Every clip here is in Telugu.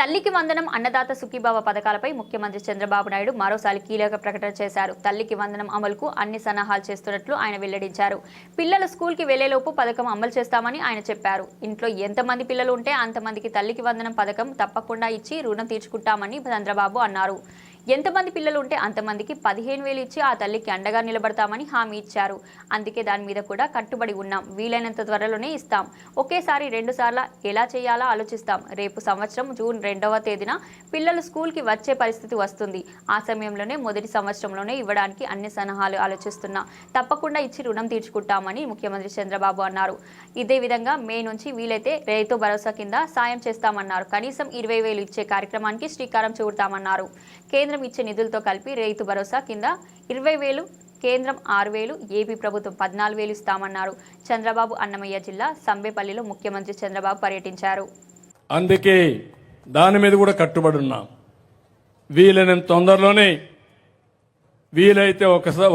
తల్లికి వందనం అన్నదాత సుఖీభావ పథకాలపై ముఖ్యమంత్రి చంద్రబాబు నాయుడు మరోసారి కీలక ప్రకటన చేశారు. తల్లికి వందనం అమలుకు అన్ని సన్నాహాలు చేస్తున్నట్లు ఆయన వెల్లడించారు. పిల్లలు స్కూల్కి వెళ్లేలోపు పథకం అమలు చేస్తామని ఆయన చెప్పారు. ఇంట్లో ఎంతమంది పిల్లలు ఉంటే అంతమందికి తల్లికి వందనం పథకం తప్పకుండా ఇచ్చి రుణం తీర్చుకుంటామని చంద్రబాబు అన్నారు. ఎంతమంది పిల్లలు ఉంటే అంతమందికి 15,000 ఇచ్చి ఆ తల్లికి అండగా నిలబడతామని హామీ ఇచ్చారు. అందుకే దాని మీద కూడా కట్టుబడి ఉన్నాం. వీలైనంత త్వరలోనే ఇస్తాం. ఒకేసారి 2 సార్లు ఎలా చేయాలో ఆలోచిస్తాం. రేపు సంవత్సరం జూన్ 2వ తేదీన పిల్లలు స్కూల్కి వచ్చే పరిస్థితి వస్తుంది. ఆ సమయంలోనే మొదటి సంవత్సరంలోనే ఇవ్వడానికి అన్ని సన్నాహాలు ఆలోచిస్తున్నా. తప్పకుండా ఇచ్చి రుణం తీర్చుకుంటామని ముఖ్యమంత్రి చంద్రబాబు అన్నారు. ఇదే విధంగా మే నుంచి వీలైతే రైతు భరోసా కింద సాయం చేస్తామన్నారు. కనీసం 20,000 ఇచ్చే కార్యక్రమానికి శ్రీకారం చుడతామన్నారు. కేంద్రం ఇచ్చే నిధులతో కలిపి రైతు భరోసా కింద 20,000, కేంద్రం 6,000, ఏపీ ప్రభుత్వం 14,000 ఇస్తామన్నారు. చంద్రబాబు అన్నమయ్య జిల్లా సంబేపల్లిలో ముఖ్యమంత్రి చంద్రబాబు పర్యటించారు. అందుకే దాని మీద కూడా కట్టుబడి ఉన్నాం. వీలైనంత తొందరలోనే వీలైతే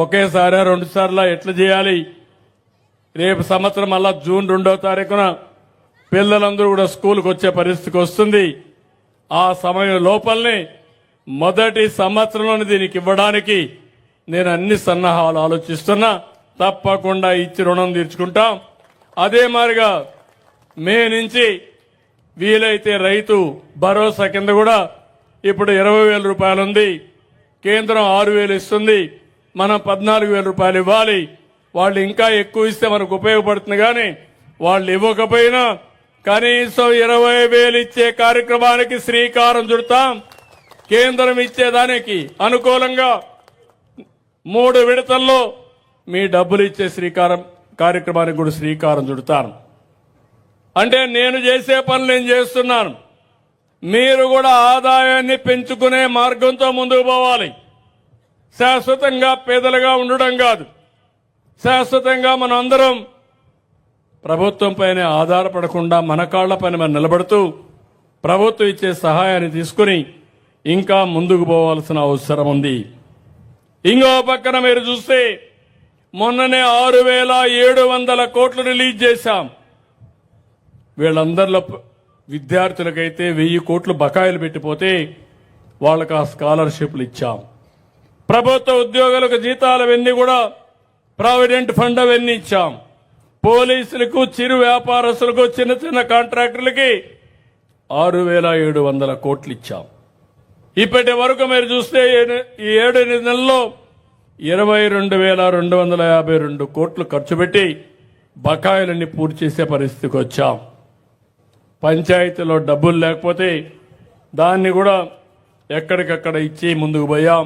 ఒకేసారి 2 సార్లు ఎట్లా చేయాలి. రేపు సంవత్సరం మళ్ళా జూన్ 2వ తారీఖున పిల్లలందరూ కూడా స్కూల్కి వచ్చే పరిస్థితికి వస్తుంది. ఆ సమయం లోపలనే మొదటి సంవత్సరంలోనే దీనికి ఇవ్వడానికి నేను అన్ని సన్నాహాలు ఆలోచిస్తున్నా. తప్పకుండా ఇచ్చి రుణం తీర్చుకుంటాం. అదే మాదిరిగా మే నుంచి వీలైతే రైతు భరోసా కింద కూడా ఇప్పుడు 20,000 రూపాయలు ఉంది. కేంద్రం 6,000 ఇస్తుంది. మనం 14,000 రూపాయలు ఇవ్వాలి. వాళ్ళు ఇంకా ఎక్కువ ఇస్తే మనకు ఉపయోగపడుతుంది. కానీ వాళ్ళు ఇవ్వకపోయినా కనీసం 20,000 ఇచ్చే కార్యక్రమానికి శ్రీకారం చుడతాం. కేంద్రం ఇచ్చేదానికి అనుకూలంగా 3 విడతల్లో మీ డబ్బులు ఇచ్చే కార్యక్రమానికి కూడా శ్రీకారం చుడతాను. అంటే నేను చేసే పనులు నేను చేస్తున్నాను. మీరు కూడా ఆదాయాన్ని పెంచుకునే మార్గంతో ముందుకు పోవాలి. శాశ్వతంగా పేదలుగా ఉండడం కాదు. శాశ్వతంగా మనం అందరం ప్రభుత్వం పైన ఆధారపడకుండా మన కాళ్ల పైన మనం నిలబడుతూ ప్రభుత్వం ఇచ్చే సహాయాన్ని తీసుకుని ఇంకా ముందుకు పోవాల్సిన అవసరం ఉంది. ఇంకో పక్కన మీరు చూస్తే మొన్ననే 6,700 కోట్లు రిలీజ్ చేశాం. వీళ్ళందరిలో విద్యార్థులకైతే 1,000 కోట్లు బకాయిలు పెట్టిపోతే వాళ్ళకి ఆ స్కాలర్షిప్లు ఇచ్చాం. ప్రభుత్వ ఉద్యోగులకు జీతాలు అవన్నీ కూడా ప్రావిడెంట్ ఫండ్ అవన్నీ ఇచ్చాం. పోలీసులకు, చిరు వ్యాపారస్తులకు, చిన్న చిన్న కాంట్రాక్టర్లకి 6,700 కోట్లు ఇచ్చాం. ఇప్పటి వరకు మీరు చూస్తే ఈ 7-8 నెలల్లో 22,252 కోట్లు ఖర్చు పెట్టి బకాయిలన్నీ పూర్తి చేసే పరిస్థితికి వచ్చాం. పంచాయతీలో డబ్బులు లేకపోతే దాన్ని కూడా ఎక్కడికక్కడ ఇచ్చి ముందుకు పోయాం.